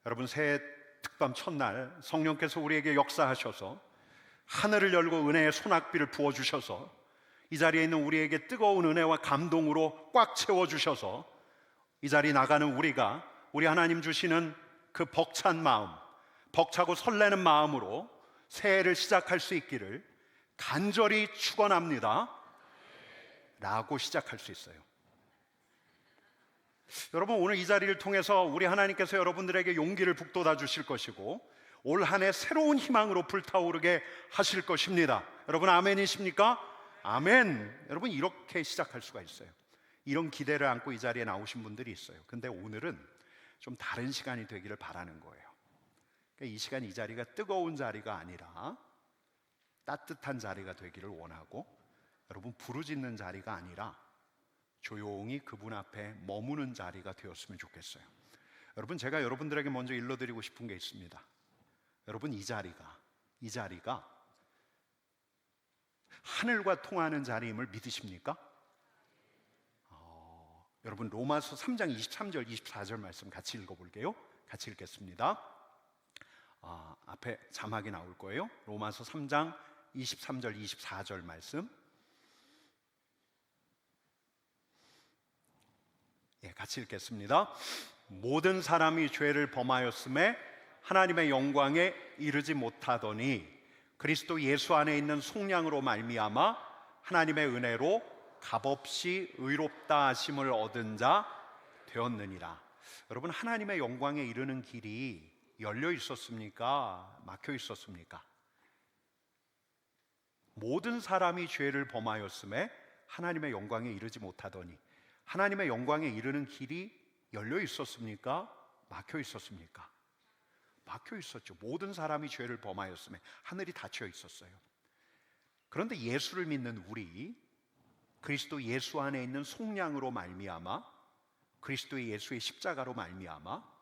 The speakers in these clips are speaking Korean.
여러분, 새해 특밤 첫날 성령께서 우리에게 역사하셔서 하늘을 열고 은혜의 소낙비를 부어주셔서 이 자리에 있는 우리에게 뜨거운 은혜와 감동으로 꽉 채워주셔서 이 자리 나가는 우리가 우리 하나님 주시는 그 벅찬 마음, 벅차고 설레는 마음으로 새해를 시작할 수 있기를 간절히 축원합니다 라고 시작할 수 있어요. 여러분, 오늘 이 자리를 통해서 우리 하나님께서 여러분들에게 용기를 북돋아 주실 것이고 올 한 해 새로운 희망으로 불타오르게 하실 것입니다. 여러분, 아멘이십니까? 아멘. 여러분, 이렇게 시작할 수가 있어요. 이런 기대를 안고 이 자리에 나오신 분들이 있어요. 근데 오늘은 좀 다른 시간이 되기를 바라는 거예요. 그러니까 이 시간, 이 자리가 뜨거운 자리가 아니라 따뜻한 자리가 되기를 원하고, 여러분, 부르짖는 자리가 아니라 조용히 그분 앞에 머무는 자리가 되었으면 좋겠어요. 여러분, 제가 여러분들에게 먼저 일러드리고 싶은 게 있습니다. 여러분, 이 자리가 하늘과 통하는 자리임을 믿으십니까? 여러분, 로마서 3장 23절 24절 말씀 같이 읽어볼게요. 같이 읽겠습니다. 앞에 자막이 나올 거예요. 로마서 3장 23절 24절 말씀, 같이 읽겠습니다. 모든 사람이 죄를 범하였음에 하나님의 영광에 이르지 못하더니 그리스도 예수 안에 있는 속량으로 말미암아 하나님의 은혜로 값없이 의롭다 하심을 얻은 자 되었느니라. 여러분, 하나님의 영광에 이르는 길이 열려 있었습니까? 막혀 있었습니까? 모든 사람이 죄를 범하였음에 하나님의 영광에 이르지 못하더니, 하나님의 영광에 이르는 길이 열려 있었습니까? 막혀 있었습니까? 막혀 있었죠. 모든 사람이 죄를 범하였음에 하늘이 닫혀 있었어요. 그런데 예수를 믿는 우리, 그리스도 예수 안에 있는 속량으로 말미암아, 그리스도의 예수의 십자가로 말미암아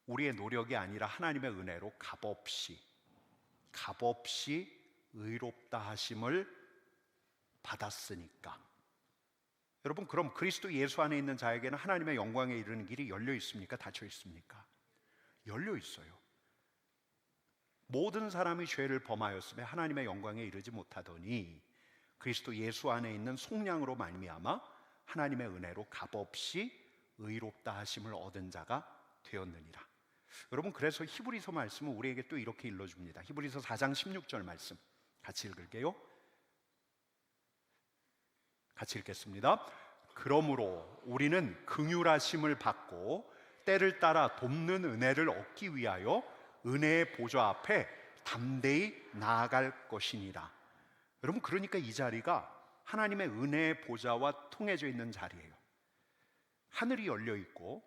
우리의 노력이 아니라 하나님의 은혜로 값없이 의롭다 하심을 받았으니까, 여러분, 그럼 그리스도 예수 안에 있는 자에게는 하나님의 영광에 이르는 길이 열려 있습니까? 닫혀 있습니까? 열려 있어요. 모든 사람이 죄를 범하였음에 하나님의 영광에 이르지 못하더니 그리스도 예수 안에 있는 속량으로 말미암아 하나님의 은혜로 값없이 의롭다 하심을 얻은 자가 되었느니라. 여러분, 그래서 히브리서 말씀은 우리에게 또 이렇게 일러줍니다. 히브리서 4장 16절 말씀 같이 읽을게요. 같이 읽겠습니다. 그러므로 우리는 긍휼하심을 받고 때를 따라 돕는 은혜를 얻기 위하여 은혜의 보좌 앞에 담대히 나아갈 것이니라. 여러분, 그러니까 이 자리가 하나님의 은혜의 보좌와 통해져 있는 자리예요. 하늘이 열려 있고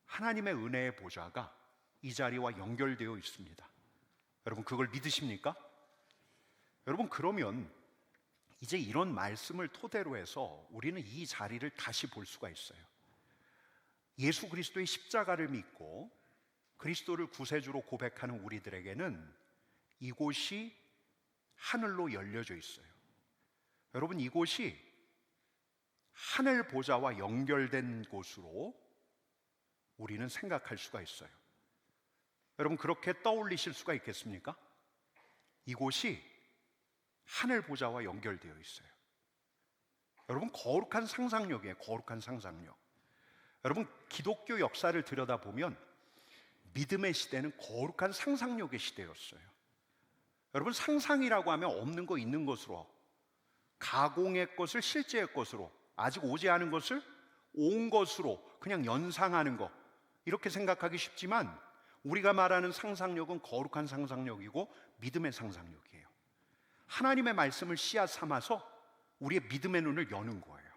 하나님의 은혜의 보좌가 이 자리와 연결되어 있습니다. 여러분, 그걸 믿으십니까? 여러분, 그러면 이제 이런 말씀을 토대로 해서 우리는 이 자리를 다시 볼 수가 있어요. 예수 그리스도의 십자가를 믿고 그리스도를 구세주로 고백하는 우리들에게는 이곳이 하늘로 열려져 있어요. 여러분, 이곳이 하늘 보좌와 연결된 곳으로 우리는 생각할 수가 있어요. 여러분, 그렇게 떠올리실 수가 있겠습니까? 이곳이 하늘 보좌와 연결되어 있어요. 여러분, 거룩한 상상력이에요. 거룩한 상상력. 여러분, 기독교 역사를 들여다보면 믿음의 시대는 거룩한 상상력의 시대였어요. 여러분, 상상이라고 하면 없는 거 있는 것으로, 가공의 것을 실제의 것으로, 아직 오지 않은 것을 온 것으로 그냥 연상하는 것, 이렇게 생각하기 쉽지만 우리가 말하는 상상력은 거룩한 상상력이고 믿음의 상상력이에요. 하나님의 말씀을 씨앗 삼아서 우리의 믿음의 눈을 여는 거예요.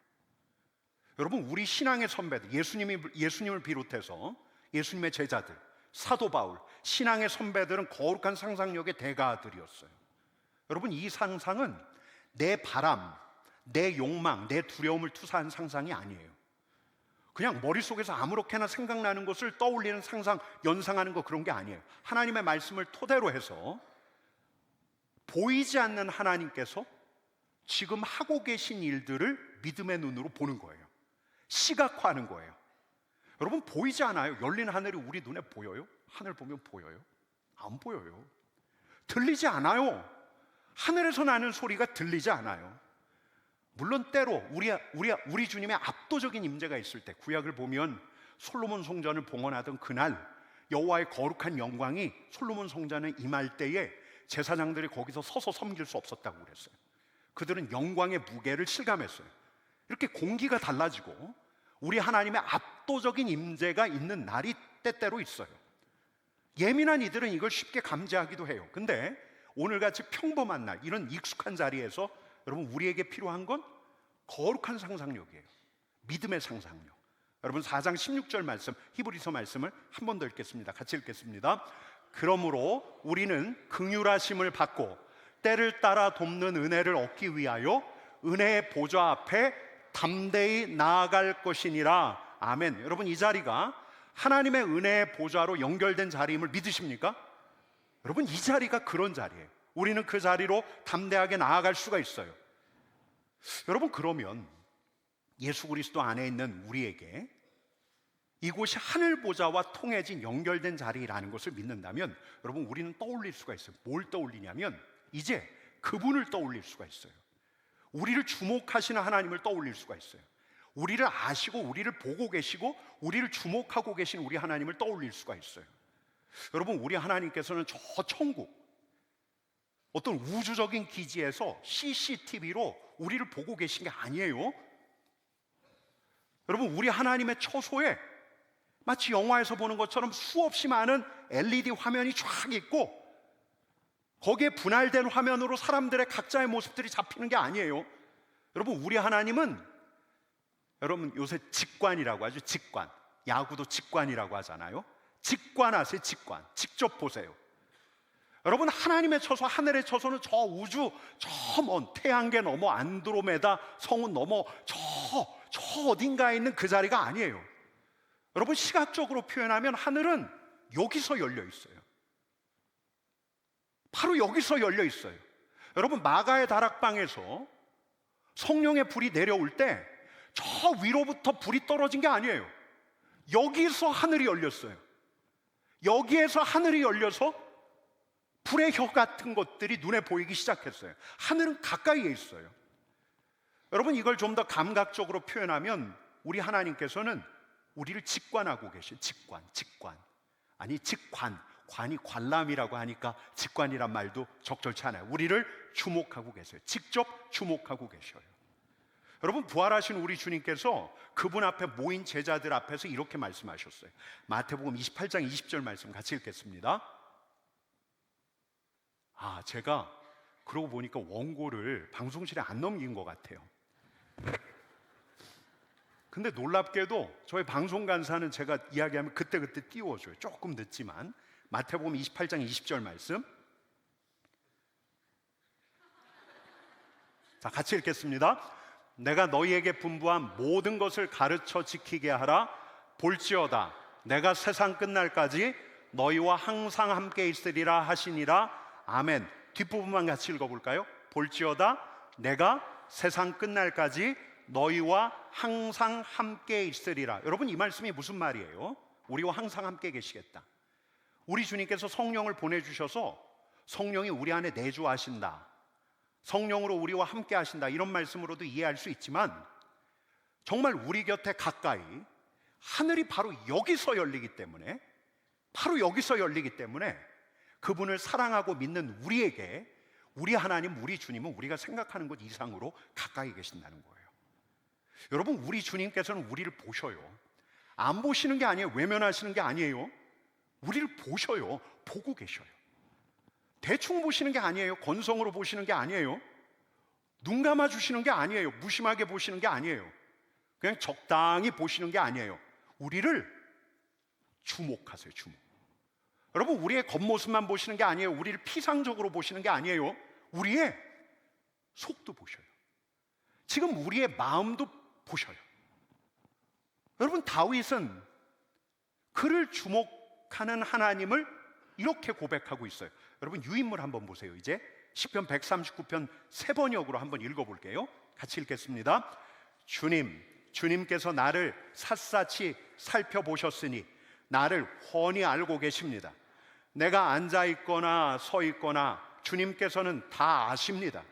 여러분, 우리 신앙의 선배들, 예수님을 비롯해서 예수님의 제자들, 사도 바울, 신앙의 선배들은 거룩한 상상력의 대가들이었어요. 여러분, 이 상상은 내 바람, 내 욕망, 내 두려움을 투사한 상상이 아니에요. 그냥 머릿속에서 아무렇게나 생각나는 것을 떠올리는 상상, 연상하는 거, 그런 게 아니에요. 하나님의 말씀을 토대로 해서 보이지 않는 하나님께서 지금 하고 계신 일들을 믿음의 눈으로 보는 거예요. 시각화하는 거예요. 여러분 보이지 않아요? 열린 하늘이 우리 눈에 보여요? 하늘 보면 보여요? 안 보여요. 들리지 않아요. 하늘에서 나는 소리가 들리지 않아요. 물론 때로 우리 주님의 압도적인 임재가 있을 때, 구약을 보면 솔로몬 성전을 봉헌하던 그날 여호와의 거룩한 영광이 솔로몬 성전에 임할 때에 제사장들이 거기서 서서 섬길 수 없었다고 그랬어요. 그들은 영광의 무게를 실감했어요. 이렇게 공기가 달라지고 우리 하나님의 압도적인 임재가 있는 날이 때때로 있어요. 예민한 이들은 이걸 쉽게 감지하기도 해요. 근데 오늘같이 평범한 날, 이런 익숙한 자리에서 여러분 우리에게 필요한 건 거룩한 상상력이에요. 믿음의 상상력. 여러분 4장 16절 말씀, 히브리서 말씀을 한 번 더 읽겠습니다. 같이 읽겠습니다. 그러므로 우리는 긍휼하심을 받고 때를 따라 돕는 은혜를 얻기 위하여 은혜의 보좌 앞에 담대히 나아갈 것이니라. 아멘. 여러분 이 자리가 하나님의 은혜의 보좌로 연결된 자리임을 믿으십니까? 여러분 이 자리가 그런 자리예요. 우리는 그 자리로 담대하게 나아갈 수가 있어요. 여러분 그러면 예수 그리스도 안에 있는 우리에게 이곳이 하늘 보좌와 통해진 연결된 자리라는 것을 믿는다면 여러분 우리는 떠올릴 수가 있어요. 뭘 떠올리냐면 이제 그분을 떠올릴 수가 있어요. 우리를 주목하시는 하나님을 떠올릴 수가 있어요. 우리를 아시고 우리를 보고 계시고 우리를 주목하고 계신 우리 하나님을 떠올릴 수가 있어요. 여러분 우리 하나님께서는 저 천국, 어떤 우주적인 기지에서 CCTV로 우리를 보고 계신 게 아니에요. 여러분 우리 하나님의 처소에 마치 영화에서 보는 것처럼 수없이 많은 LED 화면이 쫙 있고 거기에 분할된 화면으로 사람들의 각자의 모습들이 잡히는 게 아니에요. 여러분 우리 하나님은, 여러분 요새 직관이라고 하죠. 직관. 야구도 직관이라고 하잖아요. 직관하세요. 직관. 직접 보세요. 여러분 하나님의 처소, 하늘의 처소는 저 우주 저 먼 태양계 넘어 안드로메다 성운 넘어 저 어딘가에 있는 그 자리가 아니에요. 여러분 시각적으로 표현하면 하늘은 여기서 열려 있어요. 바로 여기서 열려 있어요. 여러분 마가의 다락방에서 성령의 불이 내려올 때 저 위로부터 불이 떨어진 게 아니에요. 여기서 하늘이 열렸어요. 여기에서 하늘이 열려서 불의 혀 같은 것들이 눈에 보이기 시작했어요. 하늘은 가까이에 있어요. 여러분 이걸 좀 더 감각적으로 표현하면 우리 하나님께서는 우리를 직관하고 계셔요. 직관. 아니 직관, 관이 관람이라고 하니까 직관이란 말도 적절치 않아요. 우리를 주목하고 계세요. 직접 주목하고 계셔요. 여러분 부활하신 우리 주님께서 그분 앞에 모인 제자들 앞에서 이렇게 말씀하셨어요. 마태복음 28장 20절 말씀 같이 읽겠습니다. 제가 그러고 보니까 원고를 방송실에 안 넘긴 것 같아요. 근데 놀랍게도 저희 방송 간사는 제가 이야기하면 그때그때 띄워줘요. 조금 늦지만. 마태복음 28장 20절 말씀. 자, 같이 읽겠습니다. 내가 너희에게 분부한 모든 것을 가르쳐 지키게 하라. 볼지어다 내가 세상 끝날까지 너희와 항상 함께 있으리라 하시니라. 아멘. 뒷부분만 같이 읽어볼까요? 볼지어다 내가 세상 끝날까지 너희와 항상 함께 있으리라. 여러분 이 말씀이 무슨 말이에요? 우리와 항상 함께 계시겠다. 우리 주님께서 성령을 보내주셔서 성령이 우리 안에 내주하신다, 성령으로 우리와 함께 하신다, 이런 말씀으로도 이해할 수 있지만 정말 우리 곁에 가까이 하늘이 바로 여기서 열리기 때문에, 그분을 사랑하고 믿는 우리에게 우리 하나님, 우리 주님은 우리가 생각하는 것 이상으로 가까이 계신다는 거예요. 여러분 우리 주님께서는 우리를 보셔요. 안 보시는 게 아니에요. 외면하시는 게 아니에요. 우리를 보셔요. 보고 계셔요. 대충 보시는 게 아니에요. 건성으로 보시는 게 아니에요. 눈 감아 주시는 게 아니에요. 무심하게 보시는 게 아니에요. 그냥 적당히 보시는 게 아니에요. 우리를 주목하세요. 주목. 여러분 우리의 겉모습만 보시는 게 아니에요. 우리를 피상적으로 보시는 게 아니에요. 우리의 속도 보셔요. 지금 우리의 마음도 보셔요. 여러분 다윗은 그를 주목하는 하나님을 이렇게 고백하고 있어요. 여러분 유인물 한번 보세요. 이제 시편 139편 세 번역으로 한번 읽어볼게요. 같이 읽겠습니다. 주님, 주님께서 나를 샅샅이 살펴보셨으니 나를 훤히 알고 계십니다. 내가 앉아 있거나 서 있거나 주님께서는 다 아십니다.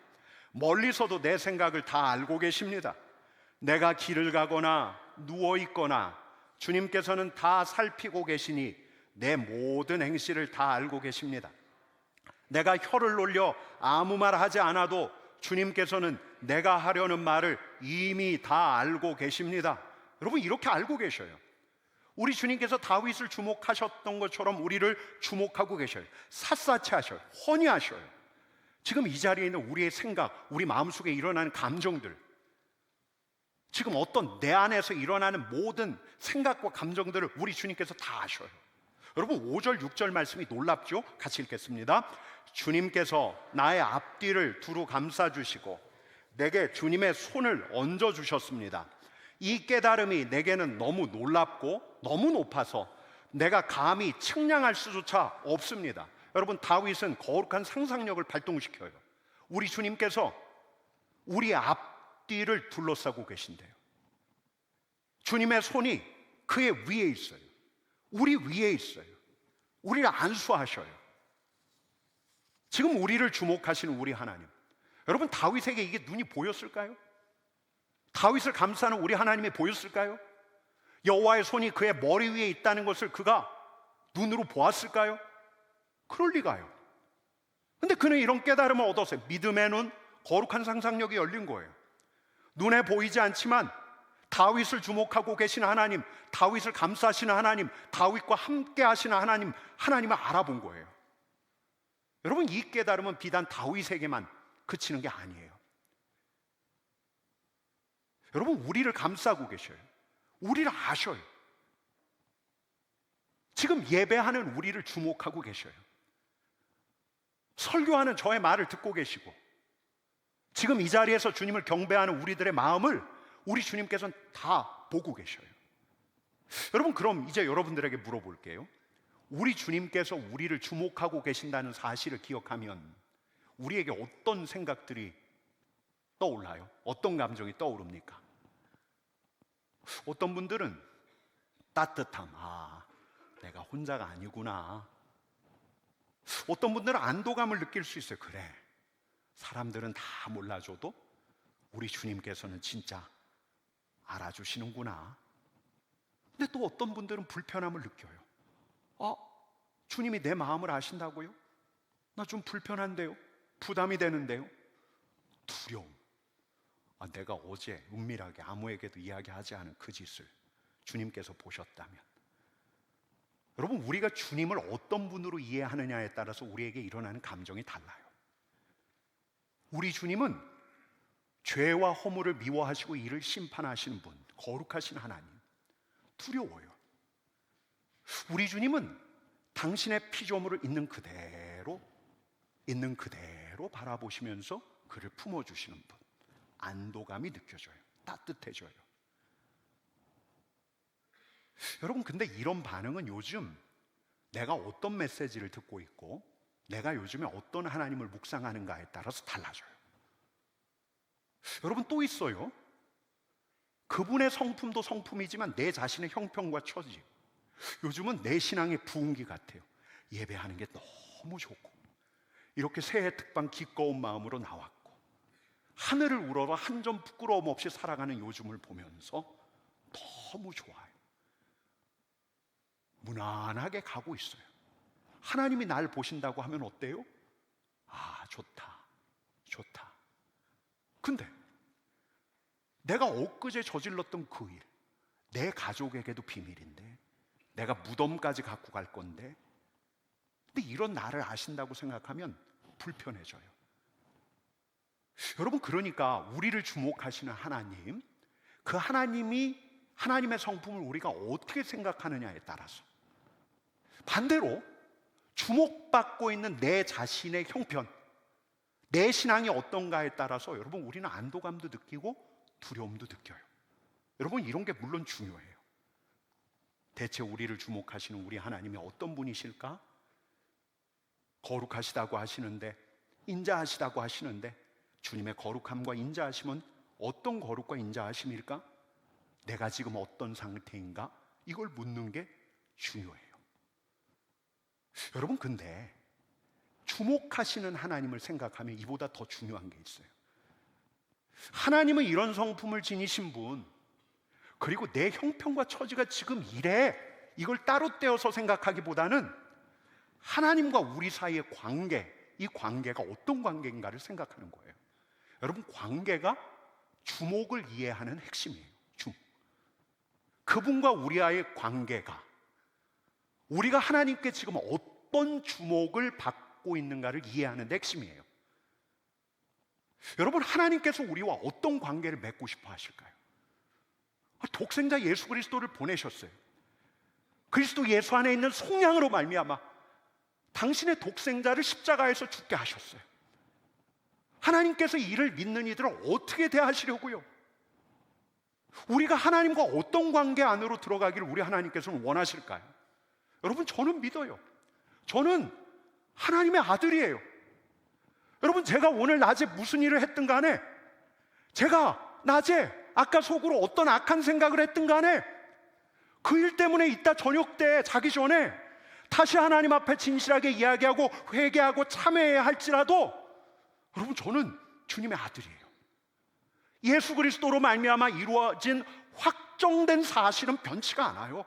멀리서도 내 생각을 다 알고 계십니다. 내가 길을 가거나 누워 있거나 주님께서는 다 살피고 계시니 내 모든 행실을 다 알고 계십니다. 내가 혀를 놀려 아무 말 하지 않아도 주님께서는 내가 하려는 말을 이미 다 알고 계십니다. 여러분, 이렇게 알고 계셔요. 우리 주님께서 다윗을 주목하셨던 것처럼 우리를 주목하고 계셔요. 샅샅이 하셔요. 훤히 하셔요. 지금 이 자리에 있는 우리의 생각, 우리 마음속에 일어나는 감정들, 지금 어떤 내 안에서 일어나는 모든 생각과 감정들을 우리 주님께서 다 아셔요. 여러분, 5절 6절 말씀이 놀랍죠? 같이 읽겠습니다. 주님께서 나의 앞뒤를 두루 감싸주시고 내게 주님의 손을 얹어주셨습니다. 이 깨달음이 내게는 너무 놀랍고 너무 높아서 내가 감히 측량할 수조차 없습니다. 여러분, 다윗은 거룩한 상상력을 발동시켜요. 우리 주님께서 우리 앞뒤를 둘러싸고 계신데요. 주님의 손이 그의 위에 있어요. 우리 위에 있어요. 우리를 안수하셔요. 지금 우리를 주목하시는 우리 하나님, 여러분, 다윗에게 이게 눈이 보였을까요? 다윗을 감싸는 우리 하나님이 보였을까요? 여호와의 손이 그의 머리 위에 있다는 것을 그가 눈으로 보았을까요? 그럴 리가요. 근데 그는 이런 깨달음을 얻었어요. 믿음의 눈, 거룩한 상상력이 열린 거예요. 눈에 보이지 않지만 다윗을 주목하고 계신 하나님, 다윗을 감싸시는 하나님, 다윗과 함께 하시는 하나님, 하나님을 알아본 거예요. 여러분, 이 깨달음은 비단 다윗에게만 그치는 게 아니에요. 여러분, 우리를 감싸고 계셔요. 우리를 아셔요. 지금 예배하는 우리를 주목하고 계셔요. 설교하는 저의 말을 듣고 계시고 지금 이 자리에서 주님을 경배하는 우리들의 마음을 우리 주님께서는 다 보고 계셔요. 여러분, 그럼 이제 여러분들에게 물어볼게요. 우리 주님께서 우리를 주목하고 계신다는 사실을 기억하면 우리에게 어떤 생각들이 떠올라요? 어떤 감정이 떠오릅니까? 어떤 분들은 따뜻함, 내가 혼자가 아니구나. 어떤 분들은 안도감을 느낄 수 있어요. 그래, 사람들은 다 몰라줘도 우리 주님께서는 진짜 알아주시는구나. 근데 또 어떤 분들은 불편함을 느껴요. 주님이 내 마음을 아신다고요? 나 좀 불편한데요? 부담이 되는데요? 두려움. 내가 어제 은밀하게 아무에게도 이야기하지 않은 그 짓을 주님께서 보셨다면. 여러분, 우리가 주님을 어떤 분으로 이해하느냐에 따라서 우리에게 일어나는 감정이 달라요. 우리 주님은 죄와 허물을 미워하시고 이를 심판하시는 분, 거룩하신 하나님, 두려워요. 우리 주님은 당신의 피조물을 있는 그대로 바라보시면서 그를 품어주시는 분, 안도감이 느껴져요. 따뜻해져요. 여러분, 근데 이런 반응은 요즘 내가 어떤 메시지를 듣고 있고 내가 요즘에 어떤 하나님을 묵상하는가에 따라서 달라져요. 여러분, 또 있어요. 그분의 성품도 성품이지만 내 자신의 형편과 처지, 요즘은 내 신앙의 부흥기 같아요. 예배하는 게 너무 좋고 이렇게 새해 특방 기꺼운 마음으로 나왔고 하늘을 우러러 한 점 부끄러움 없이 살아가는 요즘을 보면서 너무 좋아요. 무난하게 가고 있어요. 하나님이 날 보신다고 하면 어때요? 좋다. 근데 내가 엊그제 저질렀던 그 일, 내 가족에게도 비밀인데, 내가 무덤까지 갖고 갈 건데, 근데 이런 나를 아신다고 생각하면 불편해져요. 여러분, 그러니까 우리를 주목하시는 하나님, 그 하나님이 하나님의 성품을 우리가 어떻게 생각하느냐에 따라서, 반대로 주목받고 있는 내 자신의 형편, 내 신앙이 어떤가에 따라서 여러분, 우리는 안도감도 느끼고 두려움도 느껴요. 여러분, 이런 게 물론 중요해요. 대체 우리를 주목하시는 우리 하나님이 어떤 분이실까? 거룩하시다고 하시는데, 인자하시다고 하시는데, 주님의 거룩함과 인자하심은 어떤 거룩과 인자하심일까? 내가 지금 어떤 상태인가? 이걸 묻는 게 중요해요. 여러분, 근데 주목하시는 하나님을 생각하면 이보다 더 중요한 게 있어요. 하나님은 이런 성품을 지니신 분, 그리고 내 형편과 처지가 지금 이래, 이걸 따로 떼어서 생각하기보다는 하나님과 우리 사이의 관계, 이 관계가 어떤 관계인가를 생각하는 거예요. 여러분, 관계가 주목을 이해하는 핵심이에요. 그분과 우리와의 관계가 우리가 하나님께 지금 어떤 주목을 받고 있는가를 이해하는 데 핵심이에요. 여러분, 하나님께서 우리와 어떤 관계를 맺고 싶어 하실까요? 독생자 예수 그리스도를 보내셨어요. 그리스도 예수 안에 있는 속량으로 말미암아 당신의 독생자를 십자가에서 죽게 하셨어요. 하나님께서 이를 믿는 이들을 어떻게 대하시려고요? 우리가 하나님과 어떤 관계 안으로 들어가기를 우리 하나님께서는 원하실까요? 여러분, 저는 믿어요. 저는 하나님의 아들이에요. 여러분, 제가 오늘 낮에 무슨 일을 했든 간에, 제가 낮에 아까 속으로 어떤 악한 생각을 했든 간에 그 일 때문에 이따 저녁 때 자기 전에 다시 하나님 앞에 진실하게 이야기하고 회개하고 참회해야 할지라도, 여러분, 저는 주님의 아들이에요. 예수 그리스도로 말미암아 이루어진 확정된 사실은 변치가 않아요.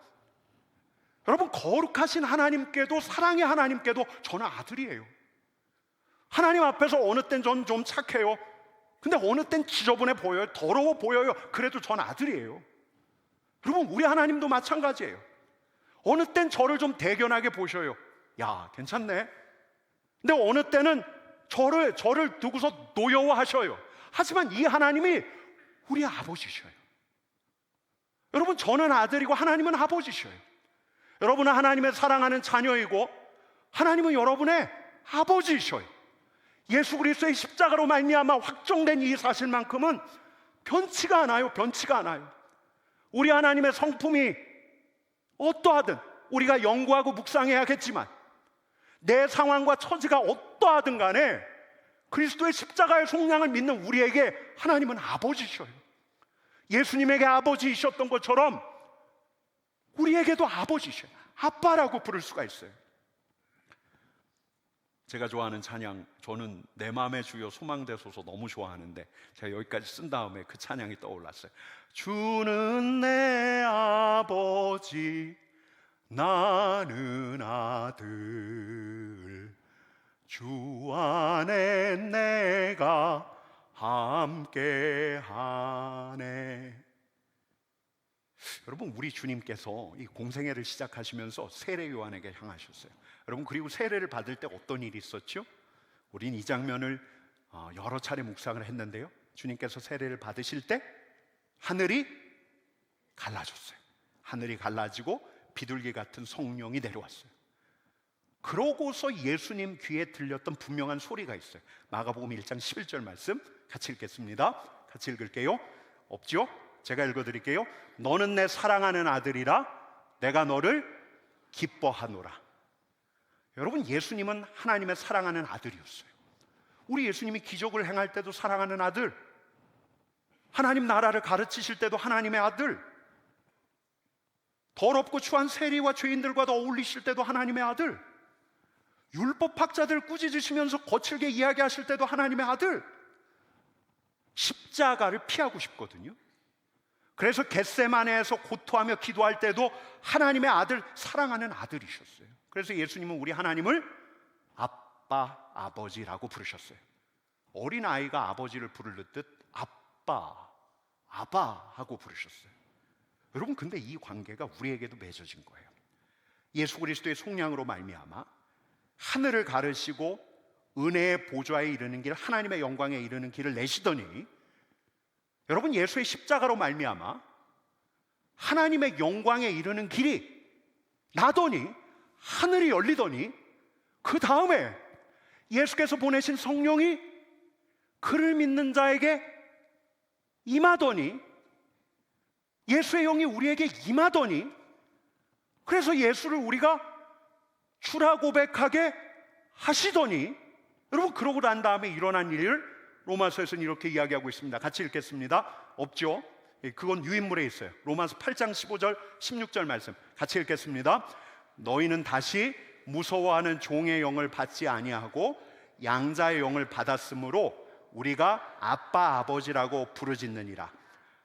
여러분, 거룩하신 하나님께도, 사랑의 하나님께도 저는 아들이에요. 하나님 앞에서 어느 땐 전 좀 착해요. 근데 어느 땐 지저분해 보여요. 더러워 보여요. 그래도 전 아들이에요. 여러분, 우리 하나님도 마찬가지예요. 어느 땐 저를 좀 대견하게 보셔요. 야, 괜찮네. 근데 어느 때는 저를 두고서 노여워하셔요. 하지만 이 하나님이 우리 아버지셔요. 여러분, 저는 아들이고 하나님은 아버지셔요. 여러분은 하나님의 사랑하는 자녀이고 하나님은 여러분의 아버지셔요. 예수 그리스도의 십자가로 말미암아 확정된 이 사실만큼은 변치가 않아요. 변치가 않아요. 우리 하나님의 성품이 어떠하든 우리가 연구하고 묵상해야겠지만, 내 상황과 처지가 어떠하든 간에 그리스도의 십자가의 속량을 믿는 우리에게 하나님은 아버지셔요. 예수님에게 아버지이셨던 것처럼 우리에게도 아버지셔요. 아빠라고 부를 수가 있어요. 제가 좋아하는 찬양, 저는 내 마음의 주여 소망되소서 너무 좋아하는데 제가 여기까지 쓴 다음에 그 찬양이 떠올랐어요. 주는 내 아버지, 나는 아들, 주 안에 내가 함께하네. 여러분, 우리 주님께서 이 공생애를 시작하시면서 세례 요한에게 향하셨어요. 여러분, 그리고 세례를 받을 때 어떤 일이 있었죠? 우린 이 장면을 여러 차례 묵상을 했는데요, 주님께서 세례를 받으실 때 하늘이 갈라졌어요. 하늘이 갈라지고 비둘기 같은 성령이 내려왔어요. 그러고서 예수님 귀에 들렸던 분명한 소리가 있어요. 마가복음 1장 11절 말씀 같이 읽겠습니다. 같이 읽을게요. 없죠? 제가 읽어드릴게요. 너는 내 사랑하는 아들이라 내가 너를 기뻐하노라. 여러분, 예수님은 하나님의 사랑하는 아들이었어요. 우리 예수님이 기적을 행할 때도 사랑하는 아들, 하나님 나라를 가르치실 때도 하나님의 아들, 더럽고 추한 세리와 죄인들과도 어울리실 때도 하나님의 아들, 율법학자들 꾸짖으시면서 거칠게 이야기하실 때도 하나님의 아들. 십자가를 피하고 싶거든요. 그래서 겟세마네에서 고토하며 기도할 때도 하나님의 아들, 사랑하는 아들이셨어요. 그래서 예수님은 우리 하나님을 아빠, 아버지라고 부르셨어요. 어린아이가 아버지를 부르듯 아빠, 아바 하고 부르셨어요. 여러분, 근데 이 관계가 우리에게도 맺어진 거예요. 예수 그리스도의 속량으로 말미암아 하늘을 가르시고 은혜의 보좌에 이르는 길, 하나님의 영광에 이르는 길을 내시더니, 여러분, 예수의 십자가로 말미암아 하나님의 영광에 이르는 길이 나더니, 하늘이 열리더니, 그 다음에 예수께서 보내신 성령이 그를 믿는 자에게 임하더니, 예수의 영이 우리에게 임하더니, 그래서 예수를 우리가 주라 고백하게 하시더니, 여러분, 그러고 난 다음에 일어난 일을 로마서에서는 이렇게 이야기하고 있습니다. 같이 읽겠습니다. 없죠? 그건 유인물에 있어요. 로마서 8장 15절 16절 말씀 같이 읽겠습니다. 너희는 다시 무서워하는 종의 영을 받지 아니하고 양자의 영을 받았으므로 우리가 아빠 아버지라고 부르짖느니라.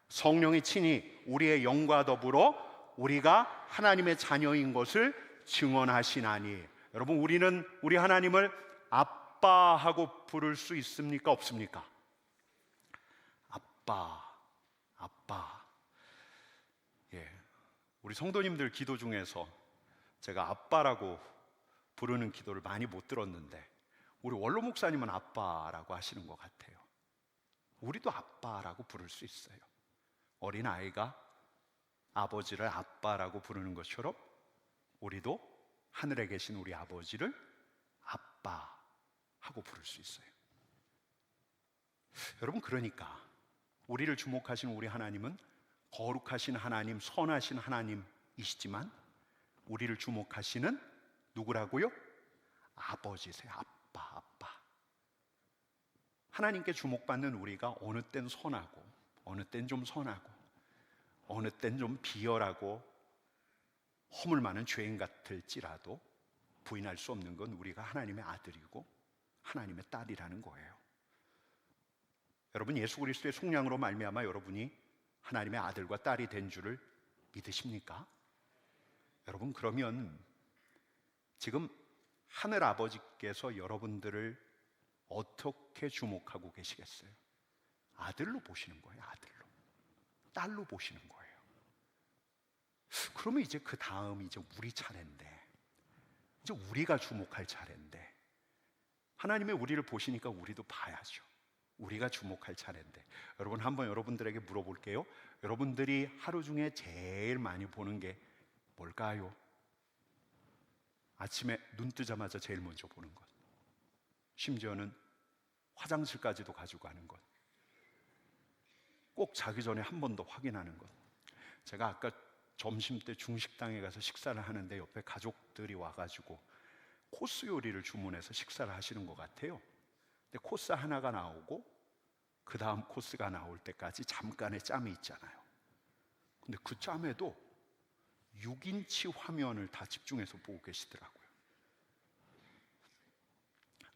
성령이 친히 우리의 영과 더불어 우리가 하나님의 자녀인 것을 증언하시나니. 여러분, 우리는 우리 하나님을 아빠하고 부를 수 있습니까? 없습니까? 아빠. 예, 우리 성도님들 기도 중에서 제가 아빠라고 부르는 기도를 많이 못 들었는데 우리 원로 목사님은 아빠라고 하시는 것 같아요. 우리도 아빠라고 부를 수 있어요. 어린 아이가 아버지를 아빠라고 부르는 것처럼 우리도 하늘에 계신 우리 아버지를 아빠 하고 부를 수 있어요. 여러분, 그러니까 우리를 주목하시는 우리 하나님은 거룩하신 하나님, 선하신 하나님이시지만 우리를 주목하시는 누구라고요? 아버지세요. 아빠. 하나님께 주목받는 우리가 어느 땐 선하고 어느 땐 좀 선하고 어느 땐 좀 비열하고 허물 많은 죄인 같을지라도 부인할 수 없는 건 우리가 하나님의 아들이고 하나님의 딸이라는 거예요. 여러분, 예수 그리스도의 속량으로 말미암아 여러분이 하나님의 아들과 딸이 된 줄을 믿으십니까? 여러분, 그러면 지금 하늘 아버지께서 여러분들을 어떻게 주목하고 계시겠어요? 아들로 보시는 거예요. 아들로. 딸로 보시는 거예요. 그러면 이제 그 다음 이제 우리 차례인데, 이제 우리가 주목할 차례인데, 하나님의 우리를 보시니까 우리도 봐야죠. 우리가 주목할 차례인데, 여러분, 한번 여러분들에게 물어볼게요. 여러분들이 하루 중에 제일 많이 보는 게 뭘까요? 아침에 눈 뜨자마자 제일 먼저 보는 것, 심지어는 화장실까지도 가지고 가는 것, 꼭 자기 전에 한 번 더 확인하는 것. 제가 아까 점심때 중식당에 가서 식사를 하는데 옆에 가족들이 와가지고 코스 요리를 주문해서 식사를 하시는 것 같아요. 근데 코스 하나가 나오고 그 다음 코스가 나올 때까지 잠깐의 짬이 있잖아요. 근데 그 짬에도 6인치 화면을 다 집중해서 보고 계시더라고요.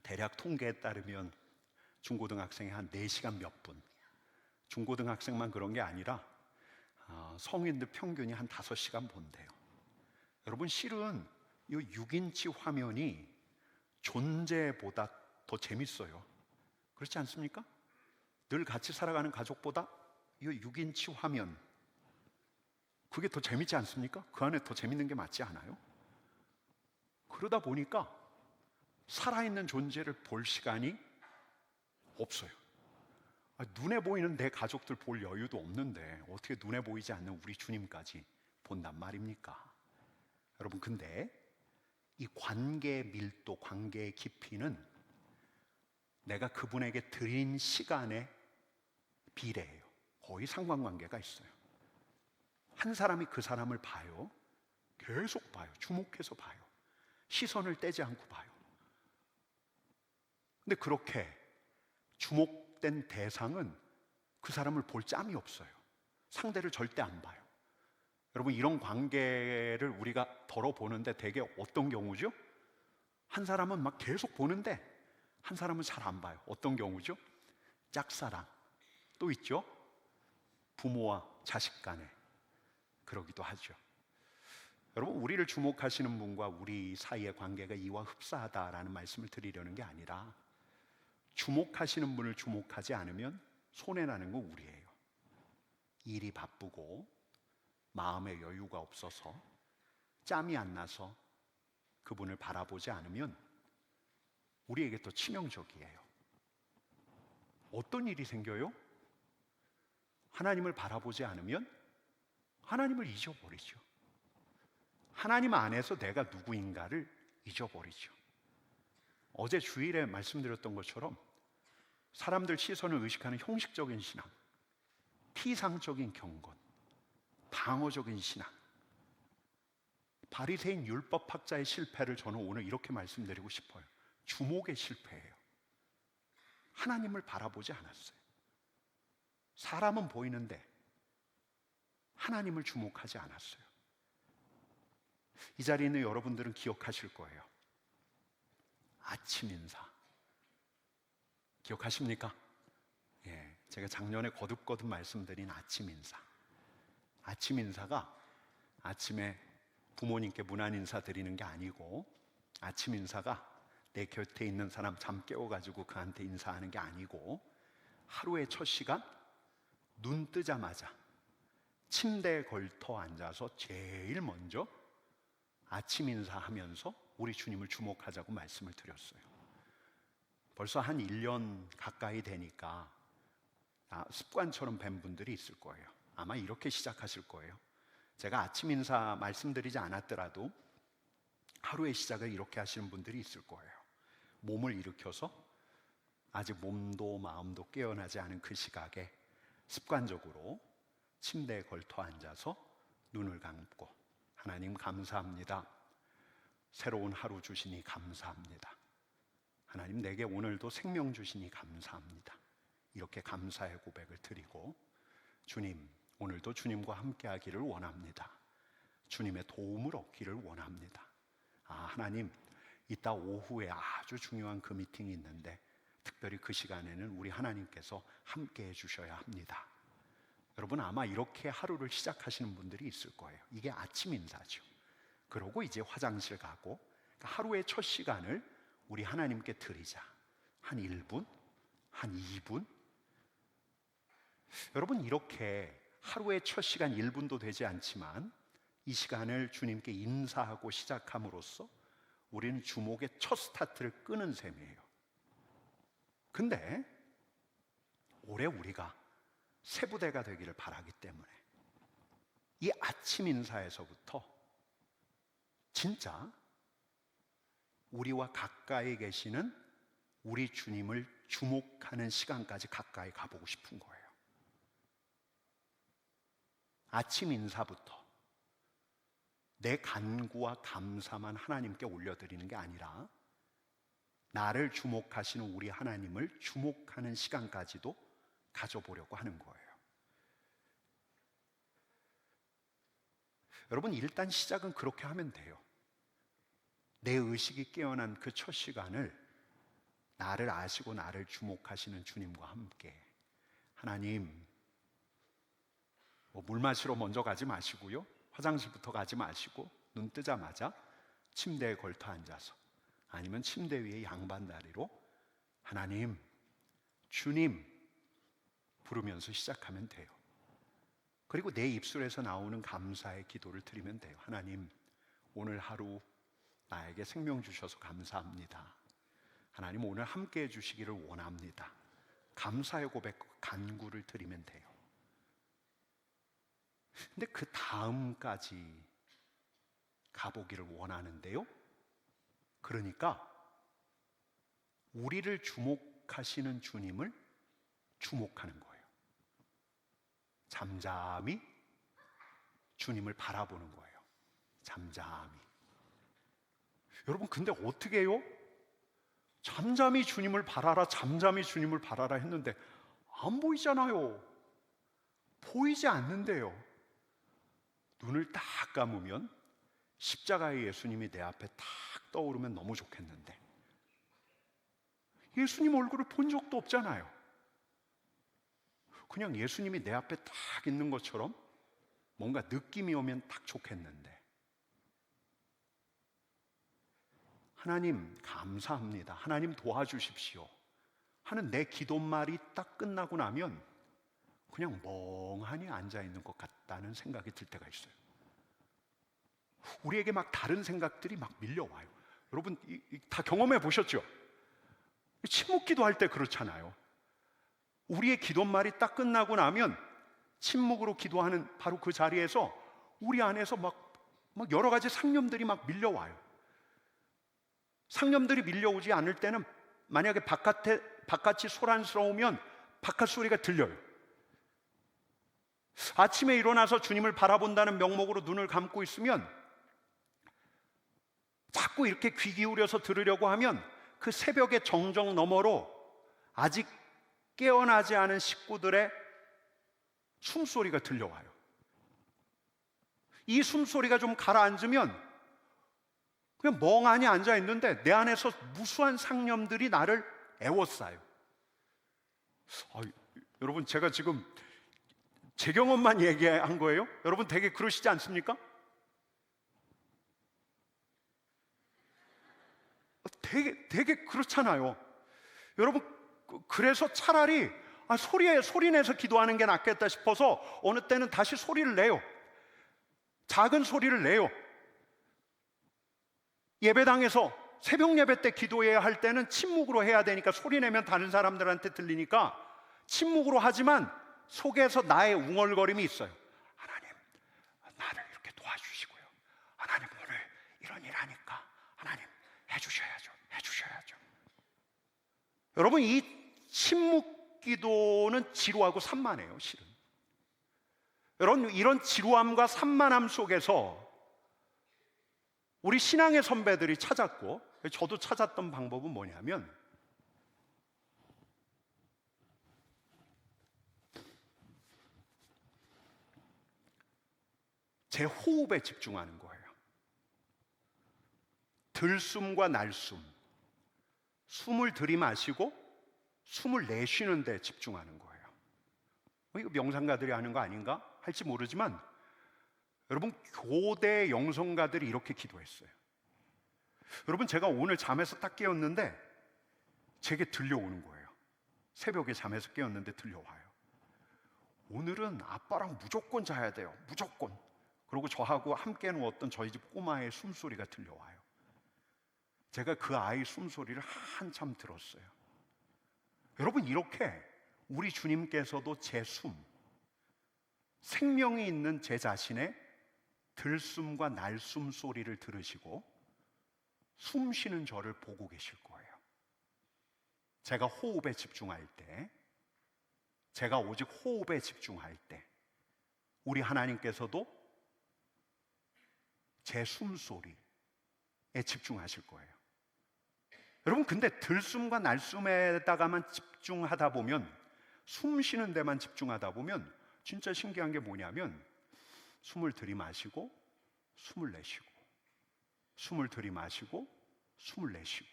대략 통계에 따르면 중고등학생이 한 4시간 몇 분, 중고등학생만 그런 게 아니라 성인들 평균이 한 5시간 본대요. 여러분, 실은 이 6인치 화면이 존재보다 더 재밌어요. 그렇지 않습니까? 늘 같이 살아가는 가족보다 이 6인치 화면, 그게 더 재밌지 않습니까? 그 안에 더 재밌는 게 맞지 않아요? 그러다 보니까 살아있는 존재를 볼 시간이 없어요. 눈에 보이는 내 가족들 볼 여유도 없는데 어떻게 눈에 보이지 않는 우리 주님까지 본단 말입니까? 여러분, 근데 이 관계의 밀도, 관계의 깊이는 내가 그분에게 드린 시간에 비례해요. 거의 상관관계가 있어요. 한 사람이 그 사람을 봐요. 계속 봐요. 주목해서 봐요. 시선을 떼지 않고 봐요. 근데 그렇게 주목된 대상은 그 사람을 볼 짬이 없어요. 상대를 절대 안 봐요. 여러분, 이런 관계를 우리가 덜어보는데 되게 어떤 경우죠? 한 사람은 막 계속 보는데 한 사람은 잘 안 봐요. 어떤 경우죠? 짝사랑. 또 있죠? 부모와 자식 간에 그러기도 하죠. 여러분, 우리를 주목하시는 분과 우리 사이의 관계가 이와 흡사하다라는 말씀을 드리려는 게 아니라, 주목하시는 분을 주목하지 않으면 손해나는 건 우리예요. 일이 바쁘고 마음의 여유가 없어서 짬이 안 나서 그분을 바라보지 않으면 우리에게 또 치명적이에요. 어떤 일이 생겨요? 하나님을 바라보지 않으면 하나님을 잊어버리죠. 하나님 안에서 내가 누구인가를 잊어버리죠. 어제 주일에 말씀드렸던 것처럼 사람들 시선을 의식하는 형식적인 신앙, 피상적인 경건, 방어적인 신앙, 바리새인 율법학자의 실패를 저는 오늘 이렇게 말씀드리고 싶어요. 주목의 실패예요. 하나님을 바라보지 않았어요. 사람은 보이는데 하나님을 주목하지 않았어요. 이 자리에 있는 여러분들은 기억하실 거예요. 아침 인사 기억하십니까? 예, 제가 작년에 거듭거듭 말씀드린 아침 인사. 아침 인사가 아침에 부모님께 문안 인사 드리는 게 아니고, 아침 인사가 내 곁에 있는 사람 잠 깨워가지고 그한테 인사하는 게 아니고, 하루의 첫 시간 눈 뜨자마자 침대에 걸터 앉아서 제일 먼저 아침 인사하면서 우리 주님을 주목하자고 말씀을 드렸어요. 벌써 한 1년 가까이 되니까 습관처럼 뵌 분들이 있을 거예요. 아마 이렇게 시작하실 거예요. 제가 아침 인사 말씀드리지 않았더라도 하루의 시작을 이렇게 하시는 분들이 있을 거예요. 몸을 일으켜서 아직 몸도 마음도 깨어나지 않은 그 시각에 습관적으로 침대에 걸터 앉아서 눈을 감고, 하나님 감사합니다. 새로운 하루 주시니 감사합니다. 하나님 내게 오늘도 생명 주시니 감사합니다. 이렇게 감사의 고백을 드리고, 주님 오늘도 주님과 함께 하기를 원합니다. 주님의 도움을 얻기를 원합니다. 하나님 이따 오후에 아주 중요한 그 미팅이 있는데 특별히 그 시간에는 우리 하나님께서 함께 해주셔야 합니다. 여러분 아마 이렇게 하루를 시작하시는 분들이 있을 거예요. 이게 아침 인사죠. 그러고 이제 화장실 가고, 하루의 첫 시간을 우리 하나님께 드리자. 한 1분, 한 2분. 여러분 이렇게 하루의 첫 시간 1분도 되지 않지만 이 시간을 주님께 인사하고 시작함으로써 우리는 주목의 첫 스타트를 끄는 셈이에요. 근데 올해 우리가 세부대가 되기를 바라기 때문에 이 아침 인사에서부터 진짜 우리와 가까이 계시는 우리 주님을 주목하는 시간까지 가까이 가보고 싶은 거예요. 아침 인사부터 내 간구와 감사만 하나님께 올려드리는 게 아니라 나를 주목하시는 우리 하나님을 주목하는 시간까지도 가져보려고 하는 거예요. 여러분 일단 시작은 그렇게 하면 돼요. 내 의식이 깨어난 그 첫 시간을 나를 아시고 나를 주목하시는 주님과 함께, 하나님 물 마시러 먼저 가지 마시고요, 화장실부터 가지 마시고 눈 뜨자마자 침대에 걸터 앉아서, 아니면 침대 위에 양반 다리로 하나님, 주님 부르면서 시작하면 돼요. 그리고 내 입술에서 나오는 감사의 기도를 드리면 돼요. 하나님 오늘 하루 나에게 생명 주셔서 감사합니다. 하나님 오늘 함께 해주시기를 원합니다. 감사의 고백, 간구를 드리면 돼요. 근데 그 다음까지 가보기를 원하는데요, 그러니까 우리를 주목하시는 주님을 주목하는 거예요. 잠잠히 주님을 바라보는 거예요. 잠잠히. 여러분 근데 어떻게 해요? 잠잠히 주님을 바라라, 잠잠히 주님을 바라라 했는데 안 보이잖아요. 보이지 않는데요. 눈을 딱 감으면 십자가의 예수님이 내 앞에 탁 떠오르면 너무 좋겠는데 예수님 얼굴을 본 적도 없잖아요. 그냥 예수님이 내 앞에 딱 있는 것처럼 뭔가 느낌이 오면 딱 좋겠는데, 하나님 감사합니다, 하나님 도와주십시오 하는 내 기도말이 딱 끝나고 나면 그냥 멍하니 앉아있는 것 같다는 생각이 들 때가 있어요. 우리에게 막 다른 생각들이 막 밀려와요. 여러분 다 경험해 보셨죠? 침묵기도 할 때 그렇잖아요. 우리의 기도말이 딱 끝나고 나면 침묵으로 기도하는 바로 그 자리에서 우리 안에서 막 여러 가지 상념들이 막 밀려와요. 상념들이 밀려오지 않을 때는 만약에 바깥이 소란스러우면 바깥 소리가 들려요. 아침에 일어나서 주님을 바라본다는 명목으로 눈을 감고 있으면 자꾸 이렇게 귀 기울여서 들으려고 하면 그 새벽의 정적 너머로 아직 깨어나지 않은 식구들의 숨소리가 들려와요. 이 숨소리가 좀 가라앉으면 그냥 멍하니 앉아 있는데 내 안에서 무수한 상념들이 나를 애워싸요. 여러분, 제가 지금 제 경험만 얘기한 거예요? 여러분 되게 그러시지 않습니까? 되게 그렇잖아요. 여러분, 그래서 차라리 소리 내서 기도하는 게 낫겠다 싶어서 어느 때는 다시 소리를 내요. 작은 소리를 내요. 예배당에서 새벽 예배 때 기도해야 할 때는 침묵으로 해야 되니까 소리 내면 다른 사람들한테 들리니까 침묵으로 하지만 속에서 나의 웅얼거림이 있어요. 하나님, 나를 이렇게 도와주시고요. 하나님, 오늘 이런 일 하니까 하나님 해주셔야죠. 여러분, 이 침묵 기도는 지루하고 산만해요, 실은. 여러분, 이런 지루함과 산만함 속에서 우리 신앙의 선배들이 찾았고, 저도 찾았던 방법은 뭐냐면, 제 호흡에 집중하는 거예요. 들숨과 날숨, 숨을 들이마시고 숨을 내쉬는 데 집중하는 거예요. 이거 명상가들이 하는 거 아닌가 할지 모르지만, 여러분, 교대 영성가들이 이렇게 기도했어요. 여러분, 제가 오늘 잠에서 딱 깨었는데 제게 들려오는 거예요. 새벽에 잠에서 깨었는데 들려와요. 오늘은 아빠랑 무조건 자야 돼요. 무조건. 그리고 저하고 함께 누웠던 저희 집 꼬마의 숨소리가 들려와요. 제가 그 아이 숨소리를 한참 들었어요. 여러분, 이렇게 우리 주님께서도 제 숨, 생명이 있는 제 자신의 들숨과 날숨 소리를 들으시고 숨 쉬는 저를 보고 계실 거예요. 제가 호흡에 집중할 때, 제가 오직 호흡에 집중할 때 우리 하나님께서도 제 숨소리에 집중하실 거예요. 여러분, 근데 들숨과 날숨에다가만 집중하다 보면, 숨 쉬는 데만 집중하다 보면 진짜 신기한 게 뭐냐면, 숨을 들이마시고 숨을 내쉬고, 숨을 들이마시고 숨을 내쉬고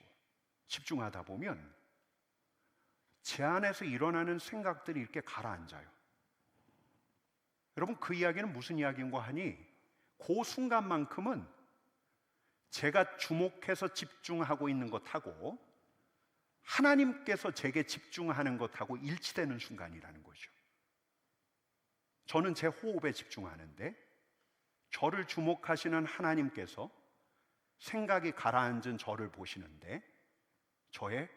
집중하다 보면 제 안에서 일어나는 생각들이 이렇게 가라앉아요. 여러분, 그 이야기는 무슨 이야기인가 하니, 그 순간만큼은 제가 주목해서 집중하고 있는 것하고 하나님께서 제게 집중하는 것하고 일치되는 순간이라는 거죠. 저는 제 호흡에 집중하는데 저를 주목하시는 하나님께서 생각이 가라앉은 저를 보시는데 저의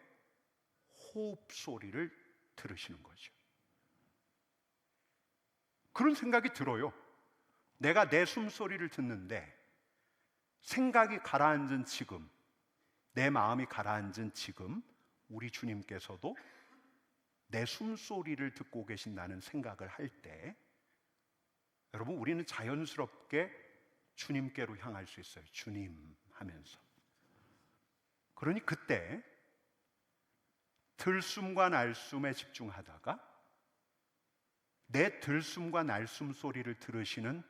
호흡 소리를 들으시는 거죠. 그런 생각이 들어요. 내가 내 숨소리를 듣는데 생각이 가라앉은 지금, 내 마음이 가라앉은 지금 우리 주님께서도 내 숨소리를 듣고 계신다는 생각을 할 때, 여러분, 우리는 자연스럽게 주님께로 향할 수 있어요. 주님 하면서. 그러니 그때 들숨과 날숨에 집중하다가 내 들숨과 날숨 소리를 들으시는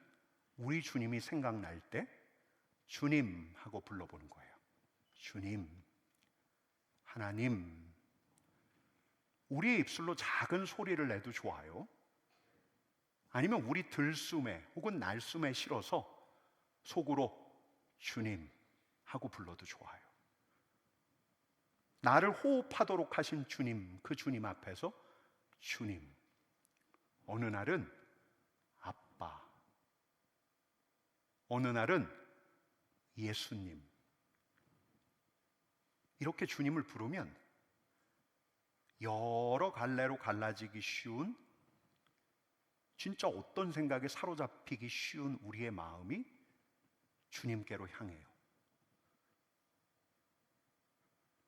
우리 주님이 생각날 때 주님 하고 불러보는 거예요. 주님, 하나님. 우리의 입술로 작은 소리를 내도 좋아요. 아니면 우리 들숨에 혹은 날숨에 실어서 속으로 주님 하고 불러도 좋아요. 나를 호흡하도록 하신 주님, 그 주님 앞에서 주님, 어느 날은 아빠, 어느 날은 예수님, 이렇게 주님을 부르면 여러 갈래로 갈라지기 쉬운, 진짜 어떤 생각에 사로잡히기 쉬운 우리의 마음이 주님께로 향해요.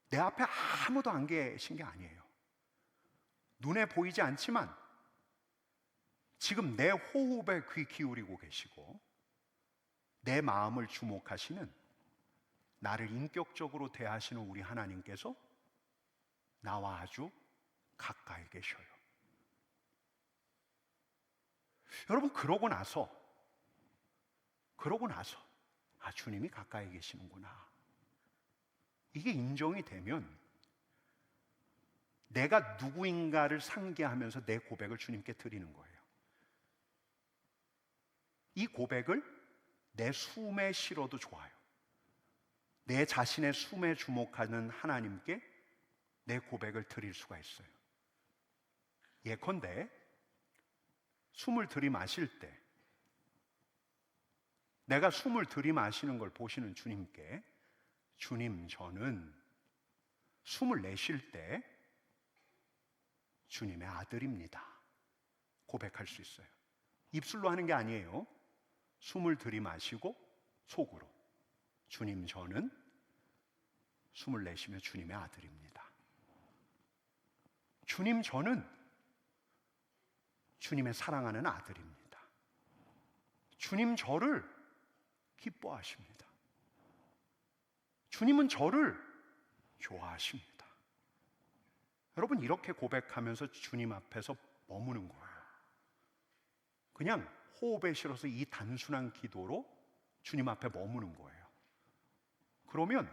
내 앞에 아무도 안 계신 게 아니에요. 눈에 보이지 않지만 지금 내 호흡에 귀 기울이고 계시고 내 마음을 주목하시는, 나를 인격적으로 대하시는 우리 하나님께서 나와 아주 가까이 계셔요. 여러분, 그러고 나서 그러고 나서 주님이 가까이 계시는구나, 이게 인정이 되면 내가 누구인가를 상기하면서 내 고백을 주님께 드리는 거예요. 이 고백을 내 숨에 실어도 좋아요. 내 자신의 숨에 주목하는 하나님께 내 고백을 드릴 수가 있어요. 예컨대 숨을 들이마실 때, 내가 숨을 들이마시는 걸 보시는 주님께, 주님, 저는 숨을 내쉴 때 주님의 아들입니다, 고백할 수 있어요. 입술로 하는 게 아니에요. 숨을 들이마시고 속으로, 주님, 저는 숨을 내쉬며 주님의 아들입니다. 주님, 저는 주님의 사랑하는 아들입니다. 주님, 저를 기뻐하십니다. 주님은 저를 좋아하십니다. 여러분, 이렇게 고백하면서 주님 앞에서 머무는 거예요. 그냥 호흡에 실어서 이 단순한 기도로 주님 앞에 머무는 거예요. 그러면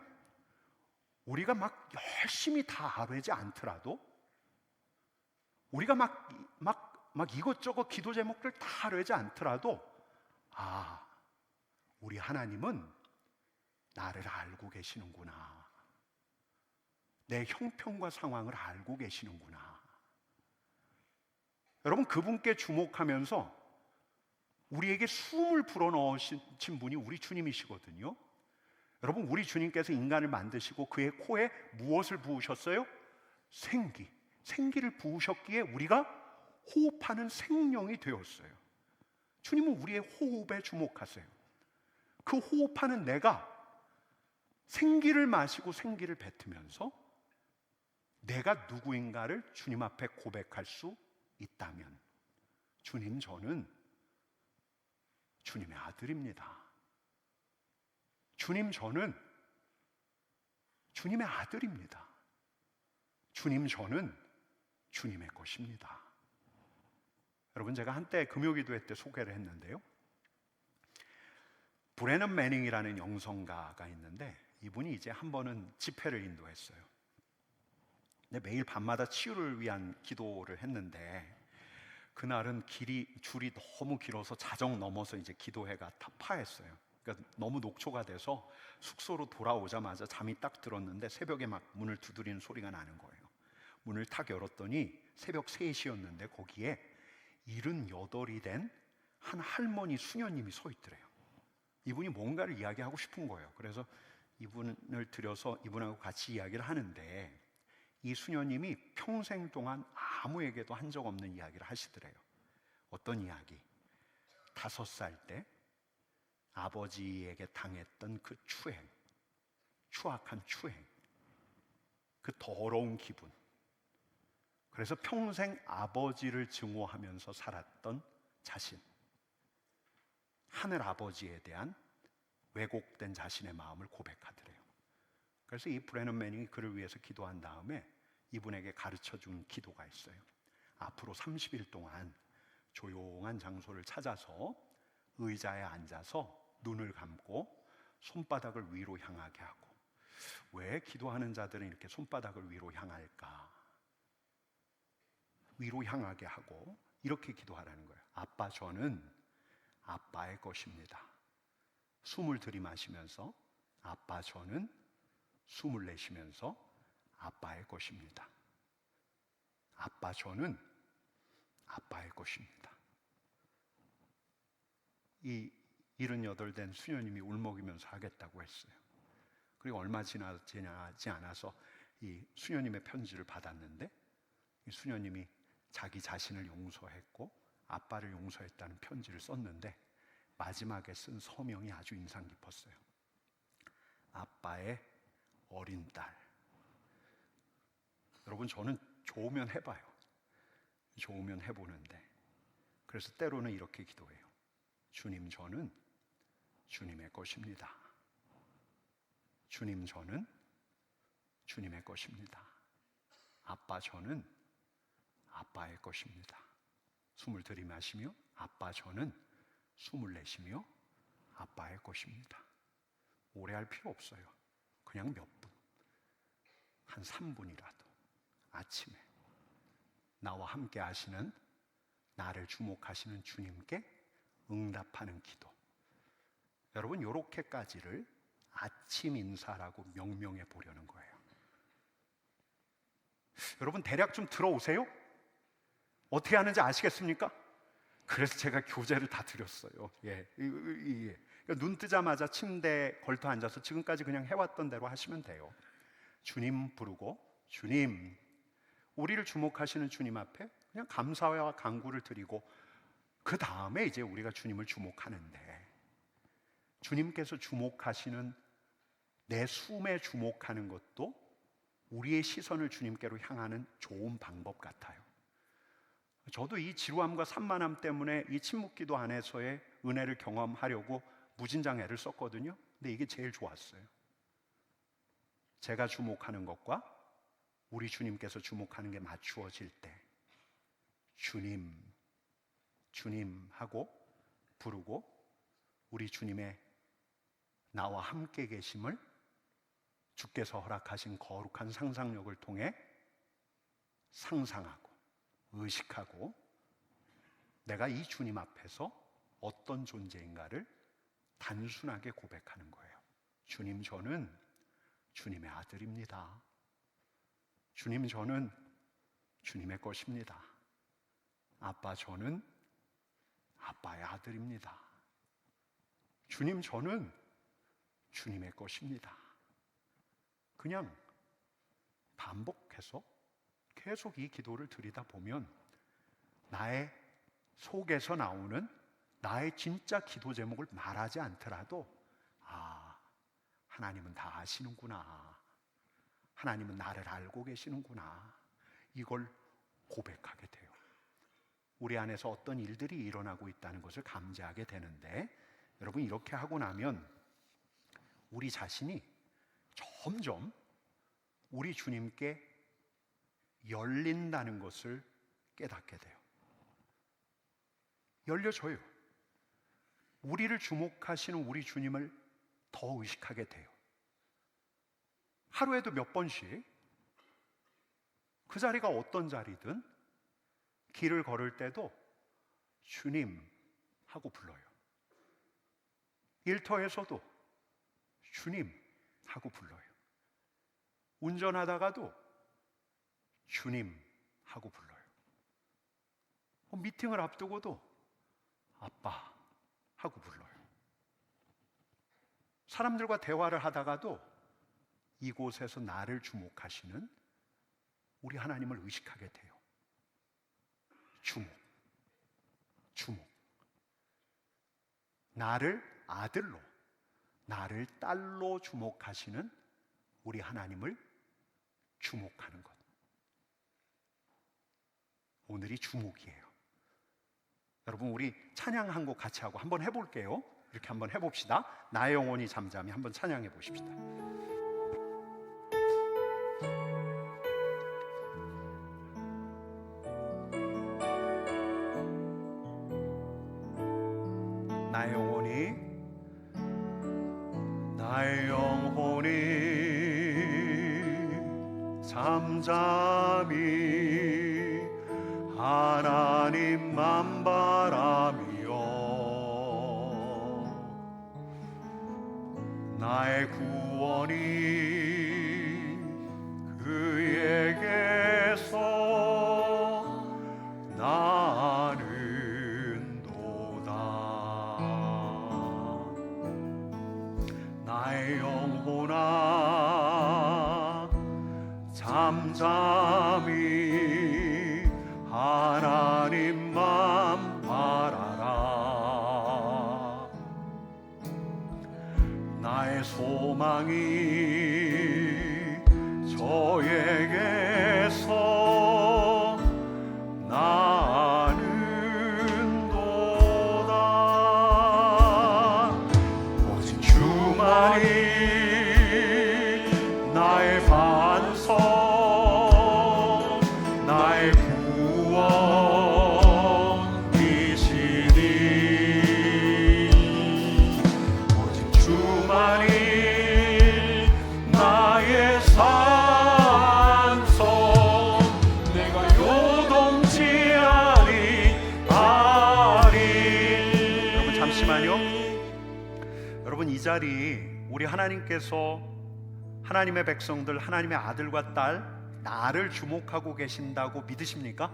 우리가 막 열심히 다 아뢰지 않더라도, 우리가 막 이것저것 기도 제목들 다 아뢰지 않더라도, 우리 하나님은 나를 알고 계시는구나, 내 형편과 상황을 알고 계시는구나. 여러분, 그분께 주목하면서 우리에게 숨을 불어넣으신 분이 우리 주님이시거든요. 여러분, 우리 주님께서 인간을 만드시고 그의 코에 무엇을 부으셨어요? 생기를 부으셨기에 우리가 호흡하는 생명이 되었어요. 주님은 우리의 호흡에 주목하세요. 그 호흡하는 내가 생기를 마시고 생기를 뱉으면서 내가 누구인가를 주님 앞에 고백할 수 있다면, 주님, 저는 주님의 아들입니다. 주님, 저는 주님의 아들입니다. 주님, 저는 주님의 것입니다. 여러분, 제가 한때 금요기도회 때 소개를 했는데요, 브래넌 매닝이라는 영성가가 있는데, 이분이 이제 한 번은 집회를 인도했어요. 근데 매일 밤마다 치유를 위한 기도를 했는데, 그날은 줄이 너무 길어서 자정 넘어서 이제 기도회가 타파했어요. 그러니까 너무 녹초가 돼서 숙소로 돌아오자마자 잠이 딱 들었는데 새벽에 막 문을 두드리는 소리가 나는 거예요. 문을 탁 열었더니 새벽 3시였는데 거기에 78이 된 한 할머니 수녀님이 서 있더래요. 이분이 뭔가를 이야기하고 싶은 거예요. 그래서 이분을 들여서 이분하고 같이 이야기를 하는데, 이 수녀님이 평생 동안 아무에게도 한 적 없는 이야기를 하시더래요. 어떤 이야기? 5살 때 아버지에게 당했던 그 추악한 추행, 그 더러운 기분, 그래서 평생 아버지를 증오하면서 살았던 자신, 하늘 아버지에 대한 왜곡된 자신의 마음을 고백하더래요. 그래서 이 브래넌 매닝이 그를 위해서 기도한 다음에 이분에게 가르쳐 준 기도가 있어요. 앞으로 30일 동안 조용한 장소를 찾아서 의자에 앉아서 눈을 감고 손바닥을 위로 향하게 하고, 왜 기도하는 자들은 이렇게 손바닥을 위로 향할까? 위로 향하게 하고 이렇게 기도하라는 거예요. 아빠, 저는 아빠의 것입니다. 숨을 들이마시면서 아빠, 저는 숨을 내쉬면서 아빠의 것입니다. 아빠, 저는 아빠의 것입니다. 이 78 된 수녀님이 울먹이면서 하겠다고 했어요. 그리고 얼마 지나지 않아서 이 수녀님의 편지를 받았는데, 이 수녀님이 자기 자신을 용서했고 아빠를 용서했다는 편지를 썼는데, 마지막에 쓴 서명이 아주 인상 깊었어요. 아빠의 어린 딸. 여러분, 저는 좋으면 해봐요. 좋으면 해보는데, 그래서 때로는 이렇게 기도해요. 주님, 저는 주님의 것입니다. 주님, 저는 주님의 것입니다. 아빠, 저는 아빠의 것입니다. 숨을 들이마시며 아빠, 저는 숨을 내쉬며 아빠의 것입니다. 오래 할 필요 없어요. 그냥 몇 분, 한 3분이라도 아침에 나와 함께 하시는, 나를 주목하시는 주님께 응답하는 기도. 여러분, 요렇게까지를 아침 인사라고 명명해 보려는 거예요. 여러분, 대략 좀 들어오세요? 어떻게 하는지 아시겠습니까? 그래서 제가 교재를 다 드렸어요. 눈 뜨자마자 침대에 걸터 앉아서 지금까지 그냥 해왔던 대로 하시면 돼요. 주님 부르고, 주님, 우리를 주목하시는 주님 앞에 그냥 감사와 간구를 드리고, 그 다음에 이제 우리가 주님을 주목하는데, 주님께서 주목하시는, 내 숨에 주목하는 것도 우리의 시선을 주님께로 향하는 좋은 방법 같아요. 저도 이 지루함과 산만함 때문에 이 침묵기도 안에서의 은혜를 경험하려고 무진장 애를 썼거든요. 근데 이게 제일 좋았어요. 제가 주목하는 것과 우리 주님께서 주목하는 게 맞추어질 때, 주님, 주님 하고 부르고, 우리 주님의 나와 함께 계심을 주께서 허락하신 거룩한 상상력을 통해 상상하고 의식하고, 내가 이 주님 앞에서 어떤 존재인가를 단순하게 고백하는 거예요. 주님, 저는 주님의 아들입니다. 주님, 저는 주님의 것입니다. 아빠, 저는 아빠의 아들입니다. 주님, 저는 주님의 것입니다. 그냥 반복해서 계속 이 기도를 드리다 보면 나의 속에서 나오는 나의 진짜 기도 제목을 말하지 않더라도, 아, 하나님은 다 아시는구나, 하나님은 나를 알고 계시는구나, 이걸 고백하게 돼요. 우리 안에서 어떤 일들이 일어나고 있다는 것을 감지하게 되는데, 여러분, 이렇게 하고 나면 우리 자신이 점점 우리 주님께 열린다는 것을 깨닫게 돼요. 열려져요. 우리를 주목하시는 우리 주님을 더 의식하게 돼요. 하루에도 몇 번씩 그 자리가 어떤 자리든 길을 걸을 때도 주님 하고 불러요. 일터에서도 주님 하고 불러요. 운전하다가도 주님 하고 불러요. 미팅을 앞두고도 아빠 하고 불러요. 사람들과 대화를 하다가도 이곳에서 나를 주목하시는 우리 하나님을 의식하게 돼요. 주목, 주목. 나를 아들로, 나를 딸로 주목하시는 우리 하나님을 주목하는 것. 오늘이 주목이에요. 여러분, 우리 찬양 한 곡 같이 하고 한번 해볼게요. 이렇게 한번 해봅시다. 나의 영혼이 잠잠히 한번 찬양해 보십시다. 나의 영혼이, 나의 영혼이 잠잠히 하나님만 바라며 나의 구원이 그에게서 나는도다. 나의 영혼아 잠잠히 하나님만 바라라. 나의 소망이 저에게서 나는도다. 오직 주만이 나의 반석, 나의 구원이시니 자리 우리 하나님께서 하나님의 백성들, 하나님의 아들과 딸 나를 주목하고 계신다고 믿으십니까?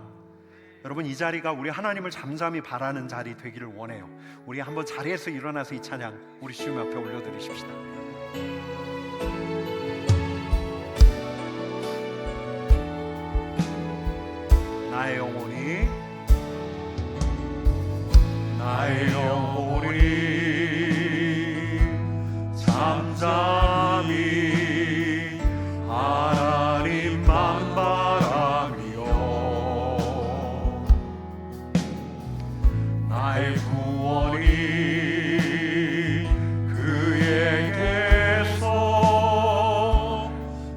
여러분, 이 자리가 우리 하나님을 잠잠히 바라는 자리 되기를 원해요. 우리 한번 자리에서 일어나서 이 찬양 우리 주님 앞에 올려드리십시다. 나의 영혼이, 나의 영혼이 잠잠히 하나님만 바라며 나의 구원이 그에게서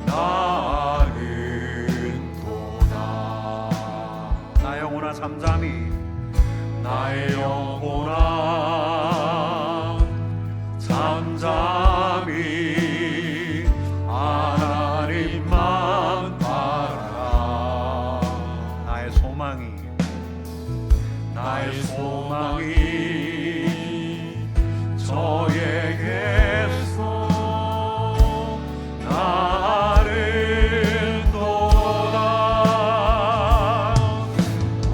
나는도다. 나의 영혼아 잠잠히, 나의 영혼아 잠잠히 하나님만 바라라. 나의 소망이, 나의 소망이 저에게서 나는도다.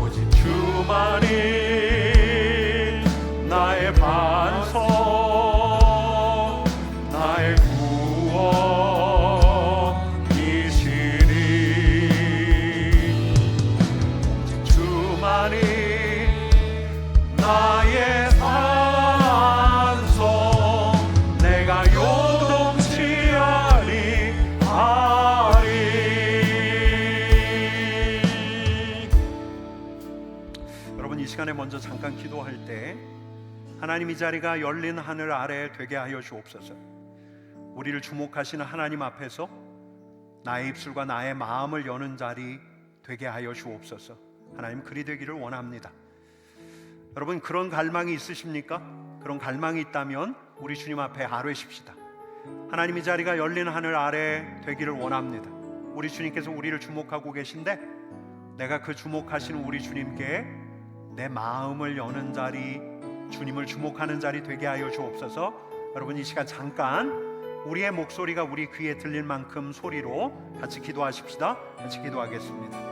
오직 주만이 나의 반석, 나의 구원이시니. 오직 주만이 나의 반석, 내가 요동치 아니하리. 여러분, 이 시간에 먼저 잠깐 기도할 때 하나님, 이 자리가 열린 하늘 아래 되게 하여 주옵소서. 우리를 주목하시는 하나님 앞에서 나의 입술과 나의 마음을 여는 자리 되게 하여 주옵소서. 하나님, 그리 되기를 원합니다. 여러분, 그런 갈망이 있으십니까? 그런 갈망이 있다면 우리 주님 앞에 아뢰십시다. 하나님, 이 자리가 열린 하늘 아래 되기를 원합니다. 우리 주님께서 우리를 주목하고 계신데 내가 그 주목하시는 우리 주님께 내 마음을 여는 자리, 주님을 주목하는 자리 되게 하여 주옵소서. 여러분, 이 시간 잠깐 우리의 목소리가 우리 귀에 들릴 만큼 소리로 같이 기도하십시다. 같이 기도하겠습니다.